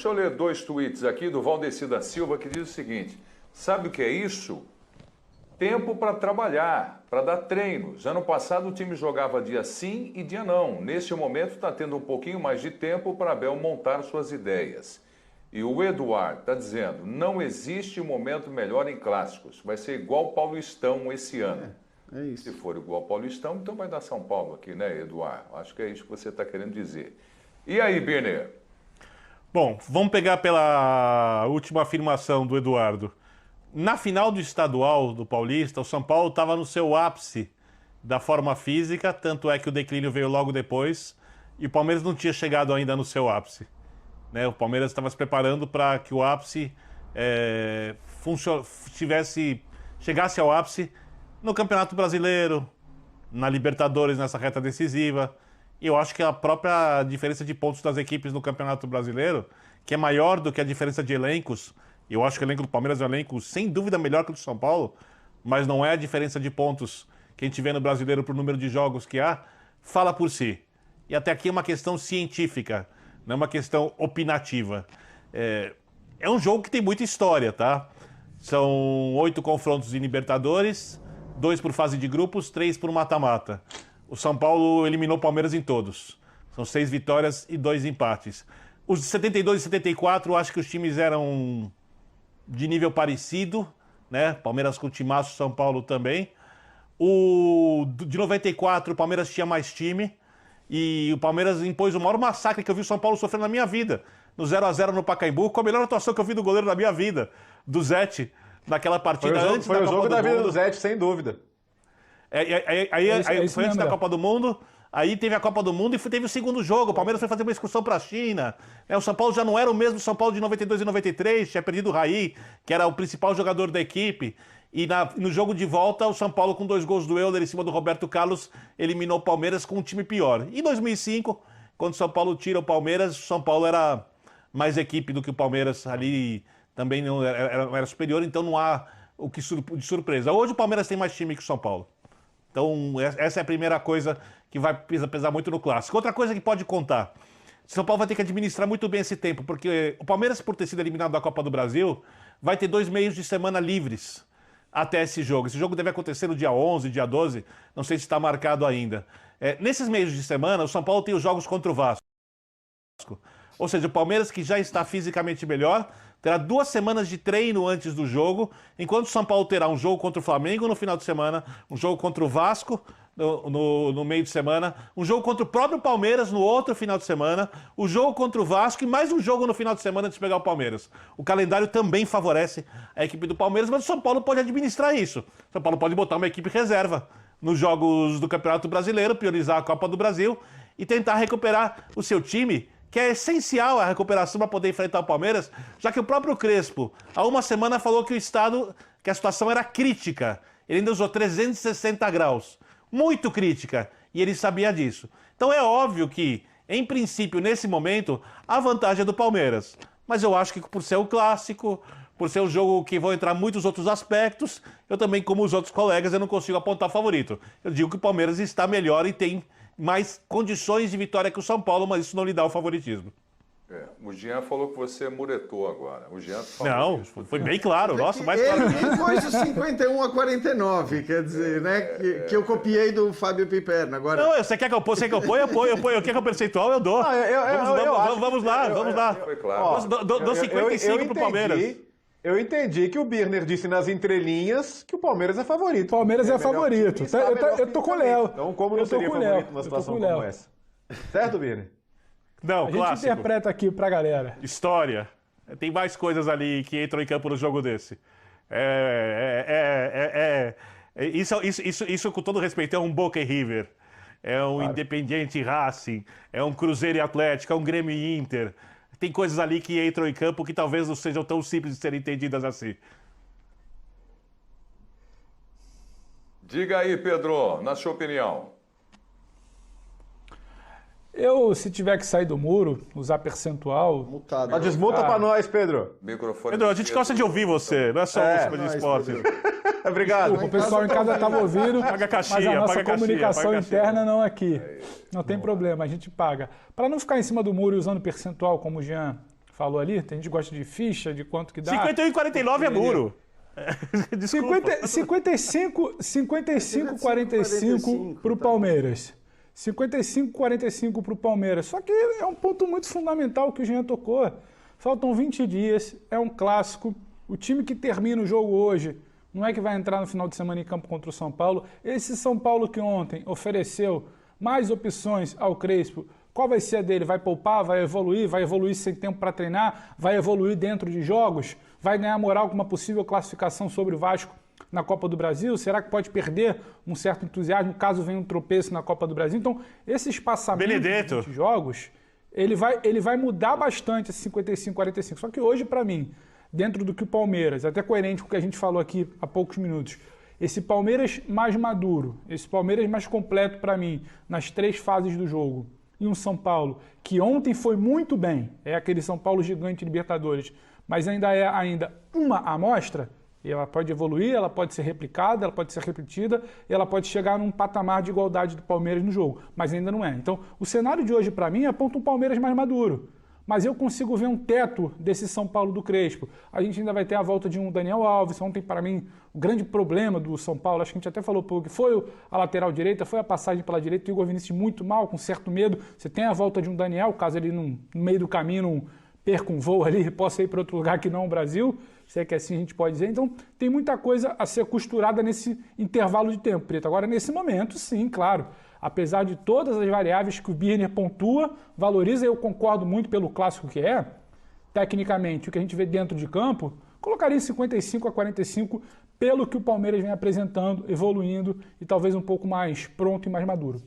Deixa eu ler 2 tweets aqui do Valdeci da Silva que diz o seguinte: sabe o que é isso? Tempo para trabalhar, para dar treinos. Ano passado o time jogava dia sim e dia não. Neste momento está tendo um pouquinho mais de tempo para Abel montar suas ideias. E o Eduardo está dizendo, não existe momento melhor em clássicos. Vai ser igual Paulistão esse ano. É isso. Se for igual Paulistão, então vai dar São Paulo aqui, né, Eduardo? Acho que é isso que você está querendo dizer. E aí, Birner? Bom, vamos pegar pela última afirmação do Eduardo. Na final do estadual do Paulista, o São Paulo estava no seu ápice da forma física, tanto é que o declínio veio logo depois, e o Palmeiras não tinha chegado ainda no seu ápice. Né? O Palmeiras estava se preparando para que o ápice chegasse ao ápice no Campeonato Brasileiro, na Libertadores, nessa reta decisiva. E eu acho que a própria diferença de pontos das equipes no Campeonato Brasileiro, que é maior do que a diferença de elencos. Eu acho que o elenco do Palmeiras é um elenco, sem dúvida, melhor que o do São Paulo, mas não é a diferença de pontos que a gente vê no Brasileiro por número de jogos que há, fala por si. E até aqui é uma questão científica, não é uma questão opinativa. É um jogo que tem muita história, tá? São 8 confrontos de Libertadores, 2 por fase de grupos, 3 por mata-mata. O São Paulo eliminou o Palmeiras em todos. São 6 vitórias e 2 empates. Os de 72 e 74, eu acho que os times eram de nível parecido, né? Palmeiras com timaço, São Paulo também. O de 94, o Palmeiras tinha mais time e o Palmeiras impôs o maior massacre que eu vi o São Paulo sofrendo na minha vida. No 0-0 no Pacaembu, com a melhor atuação que eu vi do goleiro na minha vida, do Zete, naquela partida antes da Copa do Mundo. Foi o jogo da vida do Zete, sem dúvida. Foi antes da Copa do Mundo. Aí teve a Copa do Mundo e teve o segundo jogo. O Palmeiras foi fazer uma excursão para a China. O São Paulo já não era o mesmo São Paulo de 92 e 93. Tinha perdido o Raí, que era o principal jogador da equipe. E no jogo de volta, o São Paulo, com 2 gols do Euler em cima do Roberto Carlos, eliminou o Palmeiras com um time pior. Em 2005, quando o São Paulo tira o Palmeiras, o São Paulo era mais equipe do que o Palmeiras ali. Também não era superior, então não há o que de surpresa. Hoje o Palmeiras tem mais time que o São Paulo. Então, essa é a primeira coisa que vai pesar muito no clássico. Outra coisa que pode contar: o São Paulo vai ter que administrar muito bem esse tempo, porque o Palmeiras, por ter sido eliminado da Copa do Brasil, vai ter 2 meios de semana livres até esse jogo. Esse jogo deve acontecer no dia 11, dia 12, não sei se está marcado ainda. Nesses meios de semana, o São Paulo tem os jogos contra o Vasco. Ou seja, o Palmeiras, que já está fisicamente melhor, terá 2 semanas de treino antes do jogo, enquanto o São Paulo terá um jogo contra o Flamengo no final de semana, um jogo contra o Vasco no meio de semana, um jogo contra o próprio Palmeiras no outro final de semana, o jogo contra o Vasco e mais um jogo no final de semana antes de pegar o Palmeiras. O calendário também favorece a equipe do Palmeiras, mas o São Paulo pode administrar isso. O São Paulo pode botar uma equipe reserva nos jogos do Campeonato Brasileiro, priorizar a Copa do Brasil e tentar recuperar o seu time, que é essencial a recuperação para poder enfrentar o Palmeiras, já que o próprio Crespo, há uma semana, falou que que a situação era crítica. Ele ainda usou 360 graus. Muito crítica. E ele sabia disso. Então é óbvio que, em princípio, nesse momento, a vantagem é do Palmeiras. Mas eu acho que por ser o clássico, por ser um jogo que vão entrar muitos outros aspectos, eu também, como os outros colegas, eu não consigo apontar favorito. Eu digo que o Palmeiras está melhor e tem mais condições de vitória que o São Paulo, mas isso não lhe dá o favoritismo. O Jean falou que você muretou agora. O Jean falou não, isso. Foi bem claro. Nossa, mais claro. Ele nem pôs o 51-49, quer dizer, né? Que eu copiei do Fábio Piperno. Agora... Não, você quer que eu ponha? Eu ponho. Quer que eu percentual? Eu dou. Vamos lá. Foi claro. Dou 55 pro Palmeiras. Eu entendi que o Birner disse nas entrelinhas que o Palmeiras é favorito. O Palmeiras é favorito. Eu tô com o Léo. Então, como não seria favorito numa situação como essa? Certo, Birner? Não, a gente interpreta aqui pra galera. História. Tem mais coisas ali que entram em campo no jogo desse. Isso, com todo respeito, é um Boca e River. É um Independiente Racing. É um Cruzeiro e Atlético. É um Grêmio e Inter. Tem coisas ali que entram em campo que talvez não sejam tão simples de serem entendidas assim. Diga aí, Pedro, na sua opinião. Se tiver que sair do muro, usar percentual... Mutado. Desmuta pra nós, Pedro. Pedro, a gente gosta de ouvir você, não é só música de esporte. Obrigado. Desculpa, o pessoal em casa estava ouvindo, paga caixinha, mas a nossa paga comunicação caixinha, interna não aqui. Não tem problema, a gente paga. Para não ficar em cima do muro e usando percentual, como o Jean falou ali, tem gente que gosta de ficha, de quanto que dá. 51 e 49 é muro. Desculpa. 55, 45 para o Palmeiras. 55, 45 para o Palmeiras. Só que é um ponto muito fundamental que o Jean tocou. Faltam 20 dias, é um clássico. O time que termina o jogo hoje não é que vai entrar no final de semana em campo contra o São Paulo. Esse São Paulo que ontem ofereceu mais opções ao Crespo, qual vai ser a dele? Vai poupar? Vai evoluir sem tempo para treinar? Vai evoluir dentro de jogos? Vai ganhar moral com uma possível classificação sobre o Vasco na Copa do Brasil? Será que pode perder um certo entusiasmo caso venha um tropeço na Copa do Brasil? Então, esse espaçamento de jogos, ele vai mudar bastante esse 55-45. Só que hoje, para mim, dentro do que o Palmeiras, até coerente com o que a gente falou aqui há poucos minutos, esse Palmeiras mais maduro, esse Palmeiras mais completo para mim, nas 3 fases do jogo, e um São Paulo que ontem foi muito bem, é aquele São Paulo gigante Libertadores, mas ainda é uma amostra, e ela pode evoluir, ela pode ser replicada, ela pode ser repetida, e ela pode chegar num patamar de igualdade do Palmeiras no jogo, mas ainda não é. Então, o cenário de hoje para mim aponta um Palmeiras mais maduro. Mas eu consigo ver um teto desse São Paulo do Crespo. A gente ainda vai ter a volta de um Daniel Alves. Ontem, para mim, o grande problema do São Paulo, acho que a gente até falou pouco, foi a lateral direita, foi a passagem pela direita, o Igor Vinícius muito mal, com certo medo. Você tem a volta de um Daniel, caso ele no meio do caminho não perca um voo ali, possa ir para outro lugar que não o Brasil, se é que assim a gente pode dizer. Então, tem muita coisa a ser costurada nesse intervalo de tempo, Preto. Agora, nesse momento, sim, claro. Apesar de todas as variáveis que o Birner pontua, valoriza, eu concordo muito pelo clássico que é, tecnicamente, o que a gente vê dentro de campo, colocaria em 55-45 pelo que o Palmeiras vem apresentando, evoluindo e talvez um pouco mais pronto e mais maduro.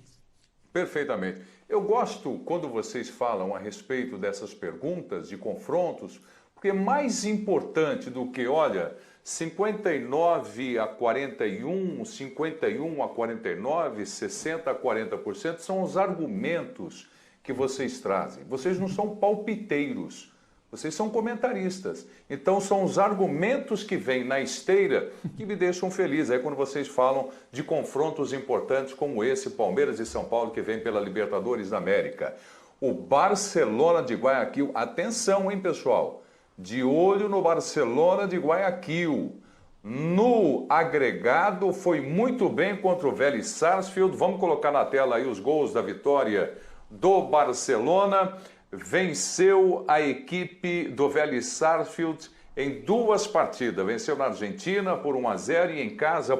Perfeitamente. Eu gosto quando vocês falam a respeito dessas perguntas, de confrontos, porque mais importante do que, olha, 59-41, 51-49, 60-40% são os argumentos que vocês trazem. Vocês não são palpiteiros, vocês são comentaristas. Então são os argumentos que vêm na esteira que me deixam feliz. Aí quando vocês falam de confrontos importantes como esse, Palmeiras e São Paulo, que vem pela Libertadores da América. O Barcelona de Guayaquil, atenção, hein, pessoal? De olho no Barcelona de Guayaquil. No agregado, foi muito bem contra o Vélez Sarsfield. Vamos colocar na tela aí os gols da vitória do Barcelona. Venceu a equipe do Vélez Sarsfield em 2 partidas. Venceu na Argentina por 1-0 e em casa